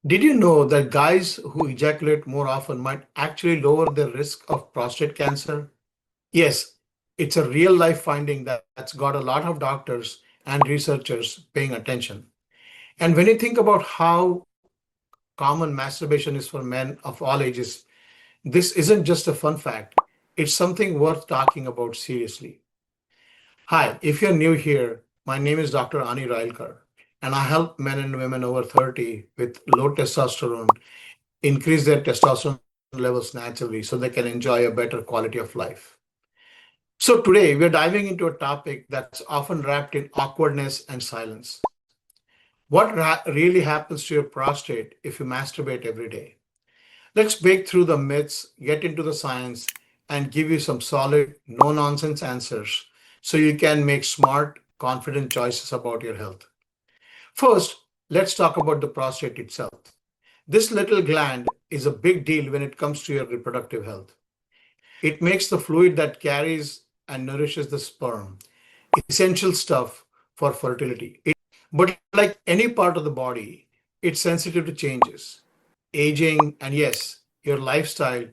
Did you know that guys who ejaculate more often might actually lower their risk of prostate cancer? Yes, it's a real life finding that's got a lot of doctors and researchers paying attention. And when you think about how common masturbation is for men of all ages, this isn't just a fun fact, it's something worth talking about seriously. Hi, if you're new here, my name is Dr. Ani Railkar, and I help men and women over 30 with low testosterone increase their testosterone levels naturally so they can enjoy a better quality of life. So, today we're diving into a topic that's often wrapped in awkwardness and silence. What really happens to your prostate if you masturbate every day? Let's break through the myths, get into the science, and give you some solid, no nonsense answers so you can make smart, confident choices about your health. First, let's talk about the prostate itself. This little gland is a big deal when it comes to your reproductive health. It makes the fluid that carries and nourishes the sperm, essential stuff for fertility. But like any part of the body, it's sensitive to changes, aging, and yes, your lifestyle,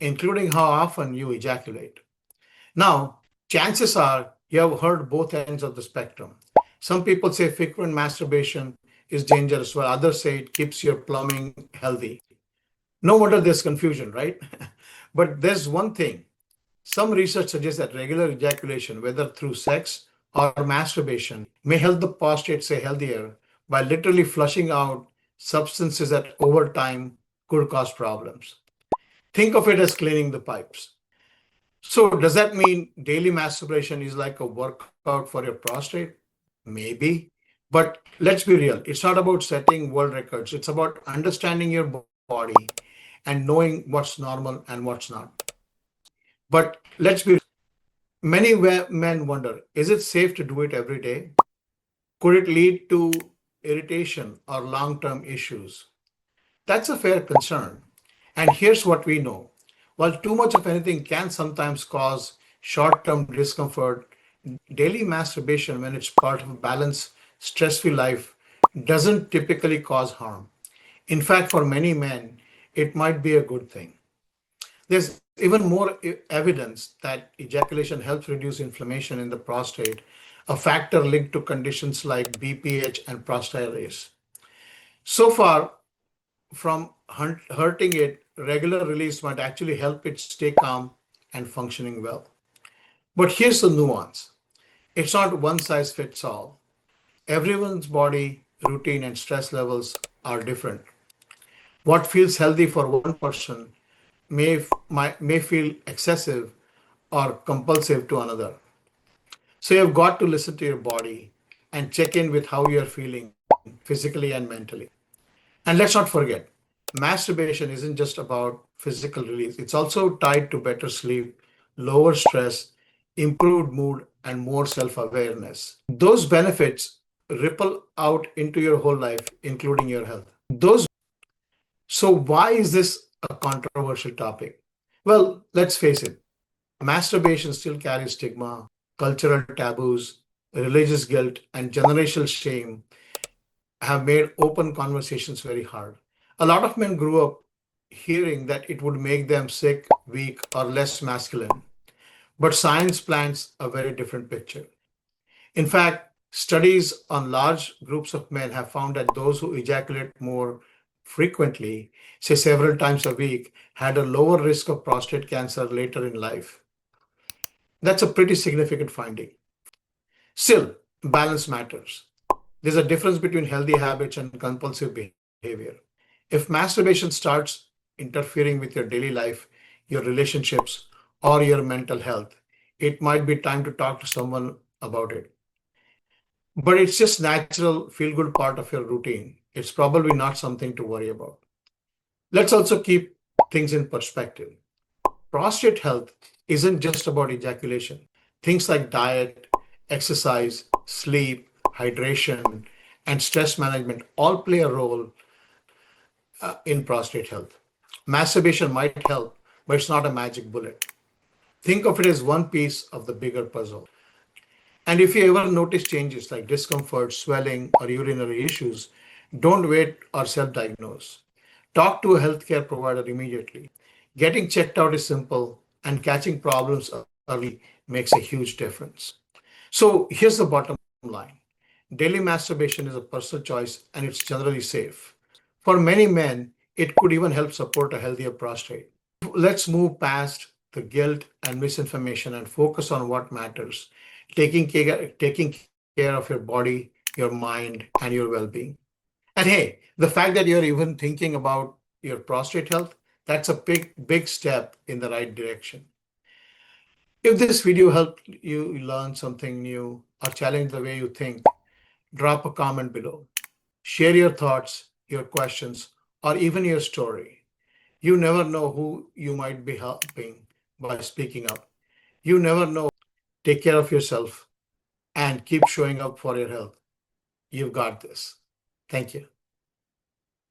including how often you ejaculate. Now, chances are you have heard both ends of the spectrum. Some people say frequent masturbation is dangerous, while others say it keeps your plumbing healthy. No wonder there's confusion, right? But there's one thing. Some research suggests that regular ejaculation, whether through sex or masturbation, may help the prostate stay healthier by literally flushing out substances that over time could cause problems. Think of it as cleaning the pipes. So, does that mean daily masturbation is like a workout for your prostate? Maybe. But let's be real, it's not about setting world records, it's about understanding your body and knowing what's normal and what's not. But let's be many men wonder, is it safe to do it every day? Could it lead to irritation or long term issues? That's a fair concern. And here's what we know. While too much of anything can sometimes cause short term discomfort, daily masturbation, when it's part of a balanced, stress free life, doesn't typically cause harm. In fact, for many men, it might be a good thing. There's even more evidence that ejaculation helps reduce inflammation in the prostate, a factor linked to conditions like BPH and prostatitis. So far, from hurting it, regular release might actually help it stay calm and functioning well. But here's the nuance, it's not one size fits all. Everyone's body, routine, and stress levels are different. What feels healthy for one person may feel excessive or compulsive to another. So you've got to listen to your body and check in with how you're feeling physically and mentally. And let's not forget, masturbation isn't just about physical release, it's also tied to better sleep, lower stress, improved mood, and more self awareness. Those benefits ripple out into your whole life, including your health. Those So, why is this a controversial topic? Well, let's face it, masturbation still carries stigma, cultural taboos, religious guilt, and generational shame have made open conversations very hard. A lot of men grew up hearing that it would make them sick, weak, or less masculine. But science plants a very different picture. In fact, studies on large groups of men have found that those who ejaculate more frequently, say several times a week, had a lower risk of prostate cancer later in life. That's a pretty significant finding. Still, balance matters. There's a difference between healthy habits and compulsive behavior. If masturbation starts interfering with your daily life, your relationships, or your mental health, it might be time to talk to someone about it. But it's just natural, feel good part of your routine. It's probably not something to worry about. Let's also keep things in perspective. Prostate health isn't just about ejaculation. Things like diet, exercise, sleep, hydration, and stress management all play a role in prostate health. Masturbation might help, but it's not a magic bullet. Think of it as one piece of the bigger puzzle. And if you ever notice changes like discomfort, swelling, or urinary issues, Don't wait or self-diagnose. Talk to a healthcare provider immediately. Getting checked out is simple, and catching problems early makes a huge difference. So here's the bottom line. Daily masturbation is a personal choice and it's generally safe. For many men, it could even help support a healthier prostate. Let's move past the guilt and misinformation and focus on what matters. Taking care of your body, your mind, and your well-being. And hey, the fact that you're even thinking about your prostate health, that's a big step in the right direction. If this video helped you learn something new or challenge the way you think, drop a comment below. Share your thoughts, your questions, or even your story. You never know who you might be helping by speaking up. You never know. Take care of yourself and keep showing up for your health. You've got this. Thank you.